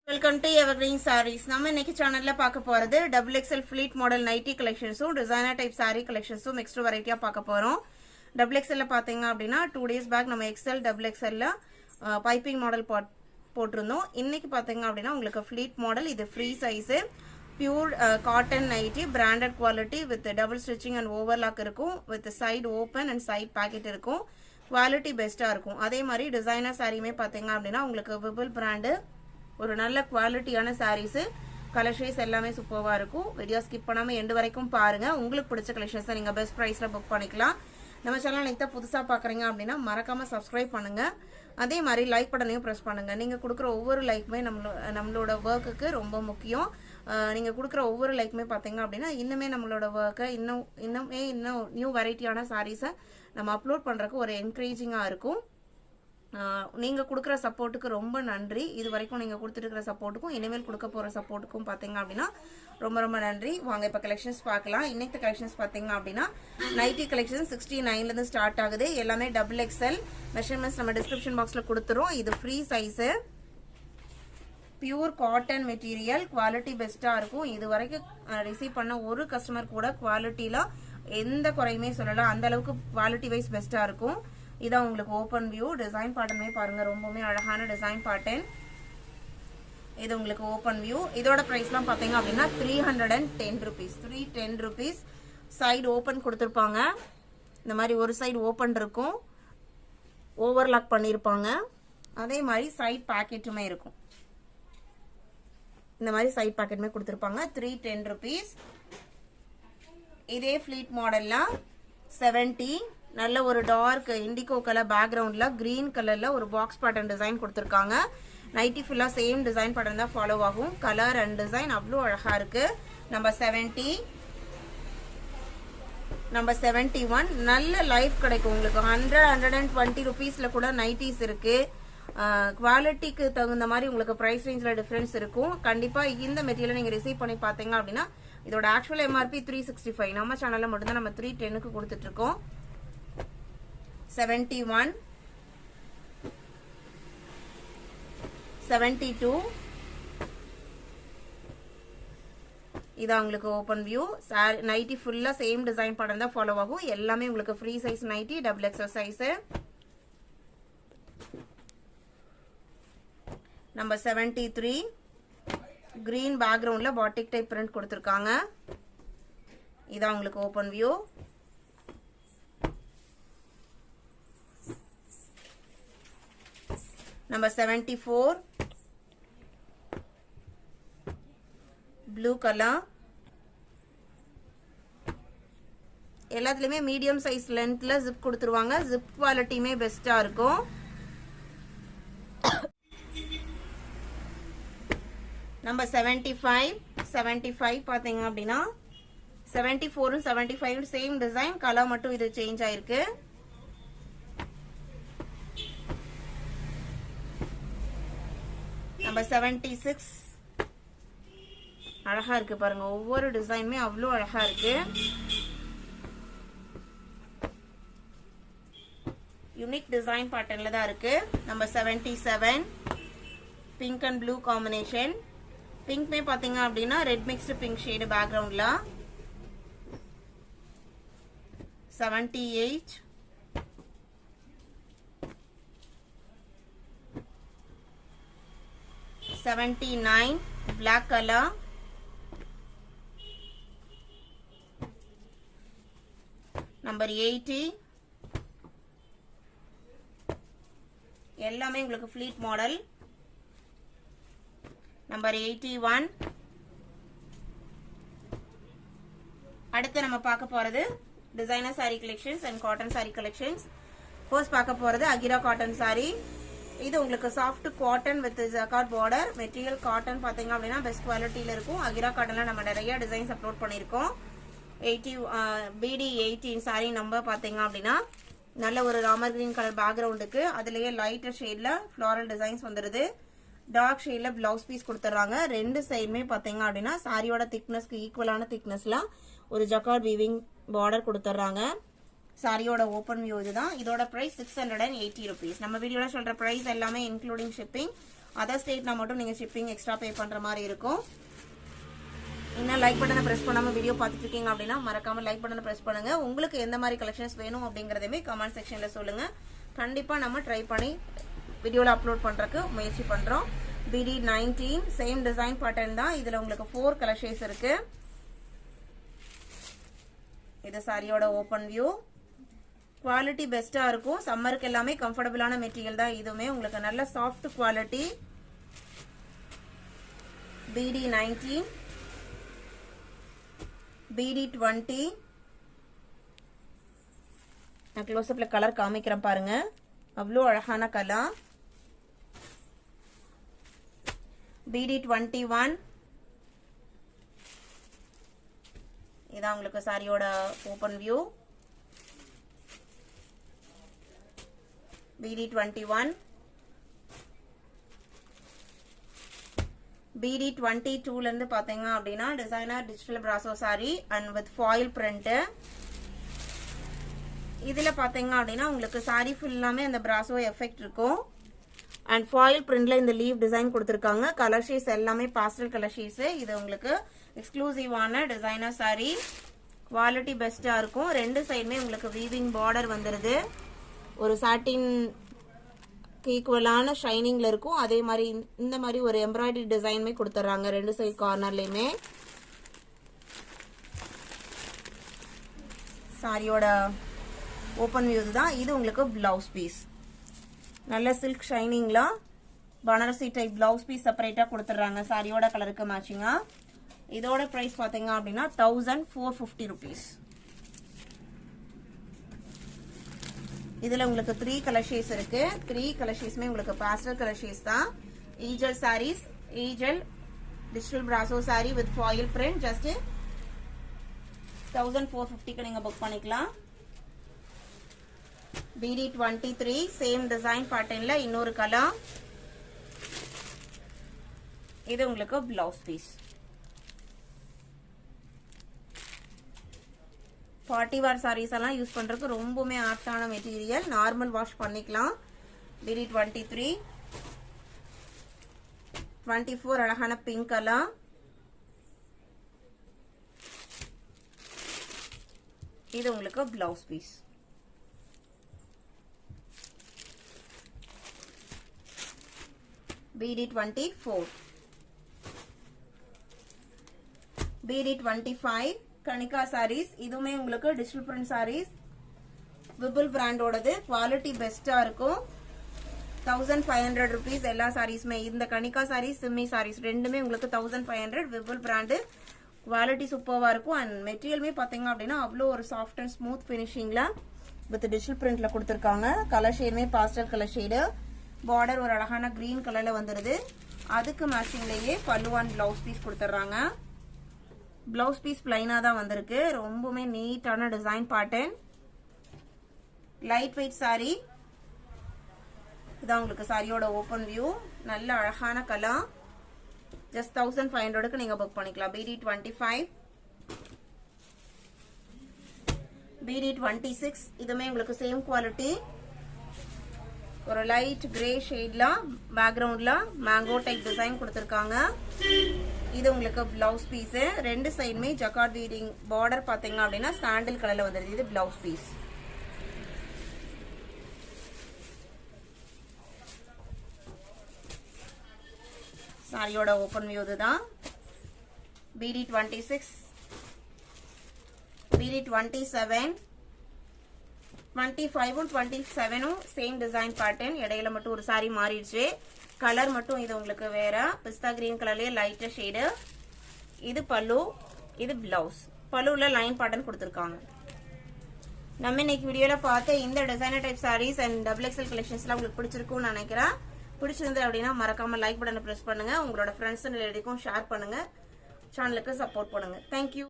Welcome to Evergreen Sarees. நம்ம இன்னைக்கு சேனல்ல பார்க்க போறது Xxl fleet model nighty collections-உம் designer type saree collections-உம் mixed variety-ஆ பார்க்க போறோம். Xxl-ல பாத்தீங்க அப்படினா 2 days back நம்ம Xxl piping model போட்டிருந்தோம். இன்னைக்கு பாத்தீங்க அப்படினா உங்களுக்கு fleet model இது free size pure cotton nighty branded quality with double stitching and overlock இருக்கும் with side open and side pocket இருக்கும். Quality best-ஆ இருக்கும். அதே மாதிரி designer saree-மே பாத்தீங்க அப்படினா உங்களுக்கு Vibil brand ஒரு நல்ல குவாலிட்டியான sarees கலெக்ஷன்ஸ் எல்லாமே சூப்பரா இருக்கும். வீடியோ ஸ்கிப் பண்ணாம எண்ட் வரைக்கும் பாருங்க. உங்களுக்கு பிடிச்ச கலெக்ஷன்ஸ் நீங்க பெஸ்ட் பிரைஸ்ல புக் பண்ணிக்கலாம். நம்ம சேனலை நீங்க புதுசா பார்க்கறீங்க அப்படினா மறக்காம Subscribe பண்ணுங்க. அதே மாதிரி லைக் பட்டனையும் பிரஸ் பண்ணுங்க. நீங்க கொடுக்கிற ஒவ்வொரு லைக்குமே நம்மளோட வர்க்குக்கு ரொம்ப முக்கியம். நீங்க கொடுக்கிற ஒவ்வொரு லைக்குமே பாத்தீங்க அப்படினா இன்னுமே நம்மளோட வர்க்க இன்னும் நியூ வெரைட்டியான sarees நம்ம அப்லோட் பண்றதுக்கு ஒரு என்கரேஜிங்கா இருக்கும். நீங்க கொடுக்கிற சப்போர்ட்டுக்கு ரொம்ப நன்றி. இது வரைக்கும் நீங்க கொடுத்துட்டு இருக்கிற சப்போர்ட்டுக்கும் இனிமேல் கொடுக்க போற சப்போர்ட்டுக்கும் பாத்தீங்க அப்படினா ரொம்ப ரொம்ப நன்றி. வாங்க இப்ப கலெக்ஷன்ஸ் பார்க்கலாம். இன்னைக்கு கலெக்ஷன்ஸ் பாத்தீங்க அப்படினா நைட்டி கலெக்ஷன் 69 ல இருந்து ஸ்டார்ட் ஆகுது. எல்லாமே XXL மெஷர்மென்ட்ஸ் நம்ம டிஸ்கிரிப்ஷன் பாக்ஸ்ல கொடுத்துறோம். இது free size pure cotton material quality பெஸ்டா இருக்கும். இது வரைக்கும் ரிசீவ் பண்ண ஒரு கஸ்டமர் கூட குவாலிட்டில எந்த குறையுமே சொல்லலாம். அந்த அளவுக்கு குவாலிட்டி வைஸ் பெஸ்டா இருக்கும். இதான் உங்களுக்கு ஓபன் வியூ டிசைன் பேட்டர்னே பாருங்க ரொம்பவே அழகான டிசைன் பேட்டர்ன். இது உங்களுக்கு ஓபன் வியூ. இதோட பிரைஸ்லாம் பாத்தீங்க அப்படினா 310 rupees 310 rupees. சைடு ஓபன் கொடுத்திருப்பாங்க. இந்த மாதிரி ஒரு சைடு ஓபன் இருக்கும். ஓவர்லாக் பண்ணிருப்பாங்க. அதே மாதிரி சைடு பாக்கெட்டுமே இருக்கும். இந்த மாதிரி சைடு பாக்கெட்டுமே கொடுத்திருப்பாங்க. 310 rupees. இதே ஃப்ளீட் மாடல்ல 70 நல்ல ஒரு டார்க் இண்டிகோ கலர் பேக்ரவுண்ட்ல கிரீன் கலர்ல ஒரு பாக்ஸ் பேட்டர்ன் டிசைன் கொடுத்திருக்காங்க. நைட்டி ஃபுல்லா சேம் டிசைன் பேட்டர்ன் தான் ஃபாலோ ஆகும். கலர் அண்ட் டிசைன் அவ்வளோ அழகா இருக்கு. நம்பர் 70 நம்பர் 71 நல்ல லைஃப் கிடைக்கும் உங்களுக்கு. 120 rupeesல கூட நைட்டிஸ் இருக்கு. குவாலிட்டிக்கு தகுந்த மாதிரி உங்களுக்கு பிரைஸ் ரேஞ்ச்ல டிஃபரன்ஸ் இருக்கும். கண்டிப்பா இந்த மெட்டீரியல் நீங்க ரிசீவ் பண்ணி பாத்தீங்க அப்படின்னா இதோட ஆக்சுவல் எம்ஆர்பி 365. நம்ம சேனல்ல மட்டும்தான் நம்ம 310க்கு கொடுத்துட்டு இருக்கோம். 71 72 இது உங்களுக்கு ஓபன் வியூ. நைட்டி ஃபுல்லா சேம் டிசைன் பேட்டர்ன் தான் ஃபாலோ ஆகும். எல்லாமே உங்களுக்கு free size nightie XXL size. Number 73 green பேக்ரவுண்ட்ல பாட்டிக் டைப் பிரிண்ட் கொடுத்திருக்காங்க. இதான் உங்களுக்கு open view. Number 74 blue color. எல்லாத்துலயுமே மீடியம் சைஸ் லென்த்ல ஜிப் கொடுத்துருவாங்க. ஜிப் குவாலிட்டியுமே பெஸ்டா இருக்கும். நம்பர் 75 பாத்தீங்க அப்படின்னா 74 75 சேம் டிசைன். கலர் மட்டும் இது சேஞ்ச் ஆயிருக்கு. நம்பர் 76 அழகா இருக்கு பாருங்க. ஒவ்வொரு டிசைனுமே அவ்வளோ அழகா இருக்கு. யூனிக் டிசைன் பேட்டர்ன்ல தான் இருக்கு. Number 77 pink and blue combination. பிங்க்மே பாத்தீங்க அப்படின்னா ரெட் மிக்ஸ்டு பிங்க் ஷேடு பேக்ரவுண்ட்ல. 78 79 black color. Number 80 எல்லாமே உங்களுக்கு ஃப்ளீட் மாடல். நம்பர் 81. அடுத்து நம்ம பார்க்க போறது designer saree collections and cotton saree collections. First பார்க்க போறது அகிரா காட்டன் saree. இது உங்களுக்கு soft cotton with jacquard border material. Cotton பாத்தீங்க அப்படின்னா பெஸ்ட் குவாலிட்டியில இருக்கும். அகிரா காட்டன்ல நம்ம நிறைய டிசைன்ஸ் அப்லோட் பண்ணிருக்கோம். 80 BD 18 சாரி நம்பர் பாத்தீங்க அப்படின்னா நல்ல ஒரு ராமர் கிரீன் கலர் பேக்ரவுண்டுக்கு அதுலயே லைட்டர் ஷேட்ல ஃப்ளாரல் டிசைன்ஸ் வந்துருது. டார்க் ஷேட்ல பிளவுஸ் பீஸ் கொடுத்துறாங்க. ரெண்டு சைடுமே பாத்தீங்க அப்படின்னா சாரியோட திக்னஸ்க்கு ஈக்குவலான திக்னஸ்ல ஒரு ஜக்கார்ட் வீவிங் பார்டர் கொடுத்துறாங்க. சாரியோட ஓபன் வியூ இதுதான். இதோட பிரைஸ் 680 rupees. நம்ம வீடியோல சொல்ற பிரைஸ் எல்லாமே இன்க்ளூடிங் ஷிப்பிங். அதர் ஸ்டேட்னா மட்டும் நீங்க ஷிப்பிங் எக்ஸ்ட்ரா பே பண்ற மாதிரி இருக்கும். இன்னும் லைக் பட்டனை பிரஸ் பண்ணாம வீடியோ பார்த்துட்டு இருக்கீங்க அப்படின்னா மறக்காம லைக் பட்டனை பிரஸ் பண்ணுங்க. உங்களுக்கு எந்த மாதிரி கலெக்ஷன்ஸ் வேணும் அப்படிங்கறதையுமே கமெண்ட் செக்ஷன்ல சொல்லுங்க. கண்டிப்பா நம்ம ட்ரை பண்ணி வீடியோல அப்லோட் பண்றதுக்கு முயற்சி பண்றோம். BD19 சேம் டிசைன் பேட்டர்ன் தான். இதுல உங்களுக்கு 4 கலர் ஷேட்ஸ் இருக்கு. இது சாரியோட ஓபன் வியூ. குவாலிட்டி பெஸ்டா இருக்கும். சம்மருக்கு எல்லாமே கம்ஃபர்டபிளான மெட்டீரியல் தான். இதுவுமே உங்களுக்கு நல்ல சாஃப்ட் குவாலிட்டி. BD19 BD20 நான் க்ளோஸ்அப்ல கலர் காமிக்கிறேன் பாருங்க. அவ்வளோ அழகான கலர். BD21 இதான் உங்களுக்கு சாரியோட ஓபன் வியூ. BD21 BD22 ல இருந்து பாத்தீங்க அப்படின்னா designer digital brasso sorry and with foil print. இதுல பாத்தீங்க அப்படின்னா உங்களுக்கு சாரி ஃபுல்லாமே அந்த பிராசோ எஃபெக்ட் இருக்கும். அண்ட் ஃபாயில் பிரிண்ட்ல இந்த லீவ் டிசைன் கொடுத்திருக்காங்க. கலர் ஷேட்ஸ் எல்லாமே பாஸ்டல் கலர் ஷேட்ஸ். இது உங்களுக்கு எக்ஸ்க்ளூசிவான டிசைனர் சாரி. குவாலிட்டி பெஸ்டா இருக்கும். ரெண்டு சைடுமே உங்களுக்கு வீவிங் பார்டர் வந்துருது. ஒரு சாட்டின் ஈக்குவலான ஷைனிங்ல இருக்கும். அதே மாதிரி இந்த மாதிரி ஒரு எம்ப்ராய்டரி டிசைனுமே கொடுத்துறாங்க ரெண்டு சைடு கார்னர்லயுமே. சாரியோட ஓபன் வியூ தான். இது உங்களுக்கு பிளவுஸ் பீஸ். நல்ல சில்க் ஷைனிங்ல பனாரசி டைப் பிளவுஸ் பீஸ் செப்பரேட்டா கொடுத்துறாங்க சாரியோட கலருக்கு மேட்சிங்கா. இதோட பிரைஸ் பாத்தீங்க அப்படின்னா 1450 rupees. இதுல உங்களுக்கு 3 கலர் ஷேட்ஸ் இருக்கு. 3 கலர் ஷேட்ஸ்மே உங்களுக்கு பாஸ்டல் கலர் ஷேட்ஸ் தான். Xxl Sarees, Xxl digital brasso saree with foil print just 1450 க்கு நீங்க புக் பண்ணிக்கலாம். BD23 சேம் டிசைன் பேட்டர்ன்ல இன்னொரு கலர். இது உங்களுக்கு blouse piece. Party wear sarees எல்லாம் யூஸ் பண்றதுக்கு ரொம்பவே ஆப்டான மெட்டீரியல். நார்மல் வாஷ் பண்ணிக்கலாம். BD23 24 அழகான பிங்க் கலர். இது உங்களுக்கு blouse piece. BD24 BD25 Kanika saris. இதுவுமே உங்களுக்கு digital print saris. Vipul பிராண்டோடது. Quality பெஸ்டா இருக்கும். 1500 rupees எல்லா சாரீஸ்மே. இந்த கணிகா சாரீஸ் சிம்மி சாரீஸ் ரெண்டுமே உங்களுக்கு 1500. விபிள் பிராண்டு. குவாலிட்டி சூப்பர்வா இருக்கும். அண்ட் மெட்டீரியலுமே பாத்தீங்க அப்படின்னா அவ்வளோ ஒரு சாஃப்ட் அண்ட் ஸ்மூத் பினிஷிங்ல வித் டிஜிட்டல் பிரிண்ட்ல கொடுத்துருக்காங்க. கலர் ஷேடுமே பாஸ்டல் கலர் ஷேடு. பார்டர் ஒரு அழகான கிரீன் கலர்ல வந்துருது. அதுக்கு மேட்சிங்லயே பல்லுவான் பிளவுஸ் பீஸ் கொடுத்துறாங்க. பிளவுஸ் பீஸ் பிளைனா தான் வந்திருக்கு. ரொம்பவே நீட்டான design pattern. Light weight sari. இதான் உங்களுக்கு சாரியோட ஓபன் வியூ. நல்ல அழகான கலர். ஜஸ்ட் 1500க்கு நீங்க புக் பண்ணிக்கலாம். BD25 BD26 இதுமே உங்களுக்கு சேம் குவாலிட்டி. ஒரு லைட் கிரே ஷேட்ல பேக்ரவுண்ட்ல மேங்கோ டைப் டிசைன் கொடுத்திருக்காங்க. இது உங்களுக்கு பிளவுஸ் பீஸ். ரெண்டு சைடுமே ஜக்கார்ட் வீவிங் பார்டர் பாத்தீங்க அப்படின்னா சாண்டில் கலர்ல வந்துருது. இது பிளவுஸ் பீஸ். சாரியோட ஓபன் வியூ இதுதான். BD26 BD27 25 27 same design pattern. இடையில மட்டும் ஒரு சாரி மாறிடுச்சு. கலர் மட்டும் இது உங்களுக்கு வேற பிஸ்தா கிரீன் கலர்லயே லைட்டா ஷேடு. இது பல்லு. இது பிளவுஸ். பல்லுல லைன் பேட்டர்ன் கொடுத்திருக்காங்க. நம்ம இன்னைக்கு வீடியோல பார்த்த இந்த designer type sarees and XXL கலெக்ஷன்ஸ்லாம் உங்களுக்கு பிடிச்சிருக்கும்னு நினைக்கிறேன். பிடிச்சிருந்து அப்படின்னா மறக்காம லைக் பட்டனை பிரஸ் பண்ணுங்க. உங்களோட ஃப்ரெண்ட்ஸ் அண்ட் ரிலேட்டிவ்க்கும் ஷேர் பண்ணுங்க. சேனலுக்கு சப்போர்ட் பண்ணுங்க. தேங்க்யூ.